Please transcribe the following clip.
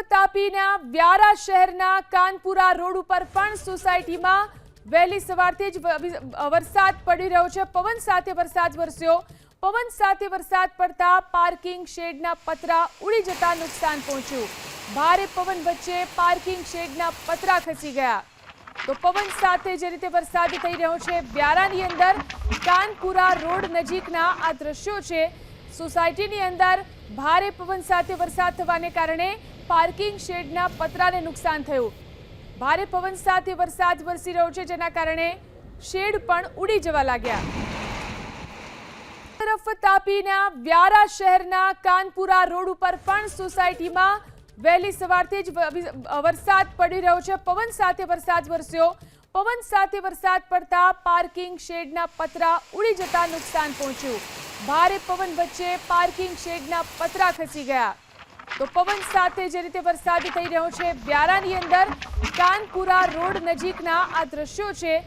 તાપીના વ્યારા શહેરના કાનપુરા રોડ ઉપર પણ સોસાયટીમાં વહેલી સવારથી જ વરસાદ પડી રહ્યો છે। પવન સાથે વરસાદ વરસ્યો। પવન સાથે વરસાદ પડતા પાર્કિંગ શેડના પતરા ઉડી જતા નુકસાન પહોંચ્યું। ભારે પવન વચ્ચે પાર્કિંગ શેડના પતરા ખસી ગયા। તો પવન સાથે જે રીતે વરસાદ થઈ રહ્યો છે વ્યારાની અંદર કાનપુરા રોડ નજીકના આ દ્રશ્યો છે। સોસાયટીની અંદર ભારે પવન સાથે વરસાદ થવાને કારણે પાર્કિંગ શેડના પતરાને નુકસાન થયું। ભારે પવન સાથે વરસાદ વરસી રહ્યો છે જેના કારણે શેડ પણ ઉડી જવા લાગ્યા। તરફ તાપીના વ્યારા શહેરના કાનપુરા રોડ ઉપર પણ સોસાયટીમાં વહેલી સવારથી જ વરસાદ પડી રહ્યો છે। પવન સાથે વરસાદ વરસ્યો। પવન સાથે વરસાદ પડતા પાર્કિંગ શેડના પતરા ઉડી જતા નુકસાન પહોંચ્યું। ભારે પવન વચ્ચે પાર્કિંગ શેડના પતરા ખસી ગયા। તો પવન સાથે જે રીતે વરસાદ થઈ રહ્યો છે વ્યારાની અંદર કાનપુરા રોડ નજીકના આ દ્રશ્યો છે।